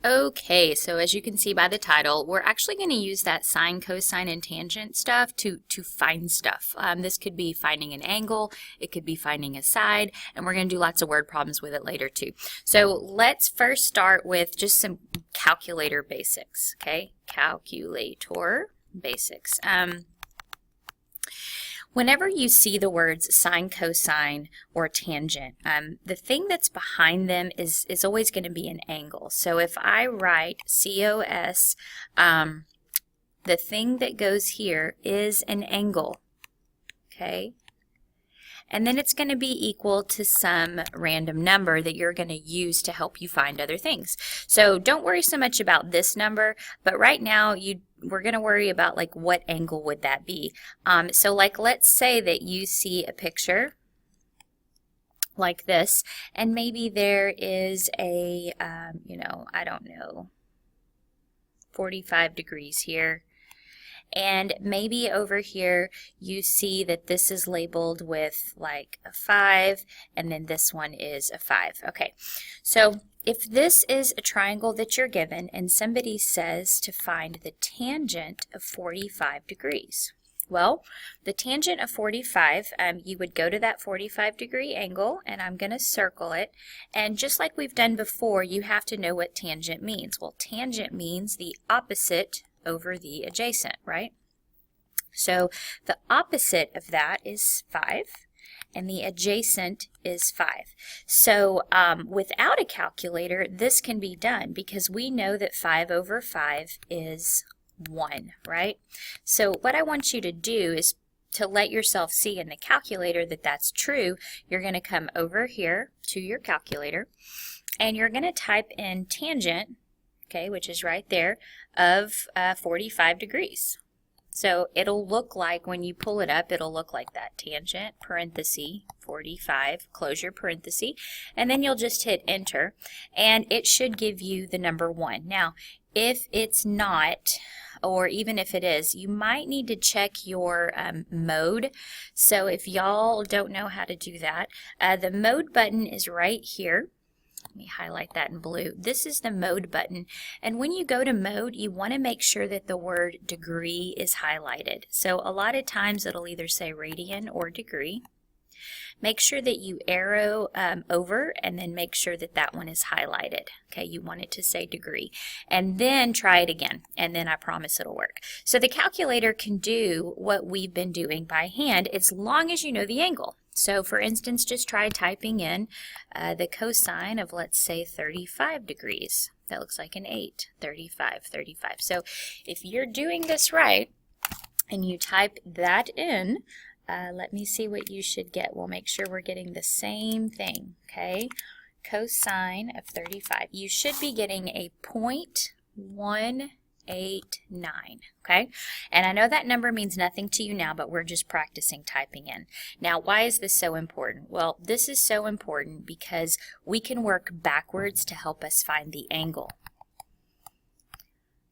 Okay, so as you can see by the title, we're actually going to use that sine, cosine, and tangent stuff to find stuff. This could be finding an angle, it could be finding a side, and we're going to do lots of word problems with it later too. So let's first start with just some calculator basics, okay? Calculator basics. Whenever you see the words sine, cosine, or tangent, the thing that's behind them is always going to be an angle. So if I write COS, the thing that goes here is an angle, okay? And then it's going to be equal to some random number that you're going to use to help you find other things. So don't worry so much about this number, but right now we're going to worry about like what angle would that be. So like let's say that you see a picture like this, and maybe there is a, I don't know, 45 degrees here. And maybe over here you see that this is labeled with like a 5, and then this one is a 5. Okay, so if this is a triangle that you're given and somebody says to find the tangent of 45 degrees, well, the tangent of 45, you would go to that 45-degree angle, and I'm going to circle it. And just like we've done before, you have to know what tangent means. Well, tangent means the opposite over the adjacent, right? So the opposite of that is 5, and the adjacent is 5. So without a calculator, this can be done because we know that 5 over 5 is 1, right? So what I want you to do is to let yourself see in the calculator that that's true. You're going to come over here to your calculator, and you're going to type in tangent, okay, which is right there, of 45 degrees. So it'll look like, when you pull it up, it'll look like that, tangent, parenthesis, 45, close your parenthesis, and then you'll just hit enter, and it should give you the number 1. Now, if it's not, or even if it is, you might need to check your mode. So if y'all don't know how to do that, the mode button is right here. Let me highlight that in blue. This is the mode button, and when you go to mode, you want to make sure that the word degree is highlighted. So a lot of times it'll either say radian or degree. Make sure that you arrow over, and then make sure that that one is highlighted. Okay, you want it to say degree. And then try it again, and then I promise it'll work. So the calculator can do what we've been doing by hand as long as you know the angle. So for instance, just try typing in the cosine of, let's say, 35 degrees. That looks like an 8, 35, 35. So if you're doing this right and you type that in, let me see what you should get. We'll make sure we're getting the same thing, okay? Cosine of 35. You should be getting a 0.189, okay? And I know that number means nothing to you now, but we're just practicing typing in. Now, why is this so important? Well, this is so important because we can work backwards to help us find the angle,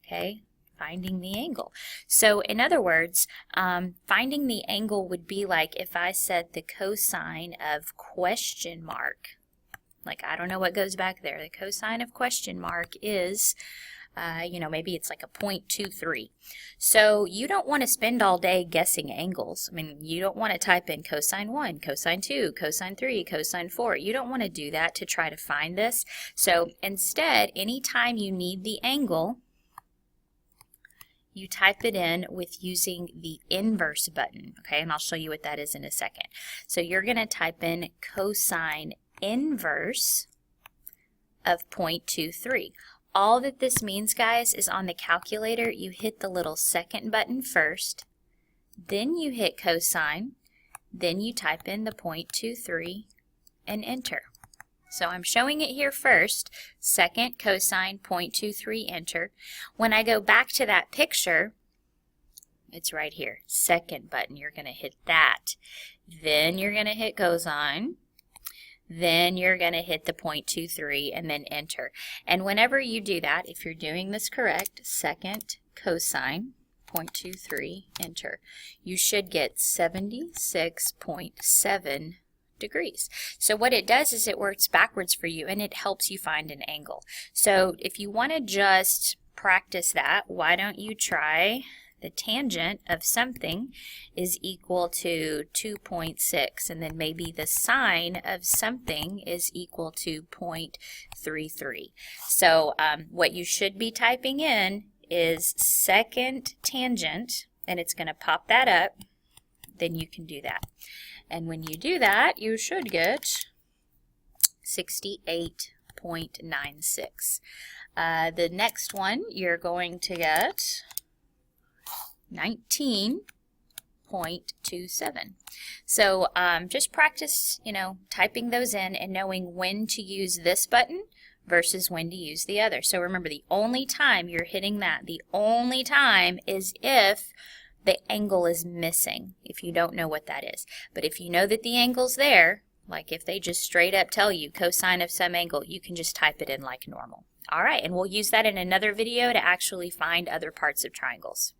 okay? Finding the angle. So in other words, finding the angle would be like if I said the cosine of question mark. Like, I don't know what goes back there. The cosine of question mark is, maybe it's like a 0.23. So you don't want to spend all day guessing angles. I mean, you don't want to type in cosine 1, cosine 2, cosine 3, cosine 4. You don't want to do that to try to find this. So instead, anytime you need the angle, you type it in with using the inverse button, okay? And I'll show you what that is in a second. So you're going to type in cosine inverse of 0.23. All that this means, guys, is on the calculator, you hit the little second button first, then you hit cosine, then you type in the 0.23 and enter. So I'm showing it here first, second, cosine, 0.23, enter. When I go back to that picture, it's right here, second button, you're going to hit that. Then you're going to hit cosine. Then you're going to hit the 0.23 and then enter. And whenever you do that, if you're doing this correct, second, cosine, 0.23, enter, you should get 76.72 degrees. So what it does is it works backwards for you, and it helps you find an angle. So if you want to just practice that, why don't you try the tangent of something is equal to 2.6, and then maybe the sine of something is equal to 0.33. So what you should be typing in is second tangent, and it's going to pop that up. Then you can do that. And when you do that, you should get 68.96. The next one, you're going to get 19.27. So just practice, typing those in and knowing when to use this button versus when to use the other. So remember, the only time you're hitting that, the only time is if the angle is missing, if you don't know what that is. But if you know that the angle's there, like if they just straight up tell you cosine of some angle, you can just type it in like normal. All right, and we'll use that in another video to actually find other parts of triangles.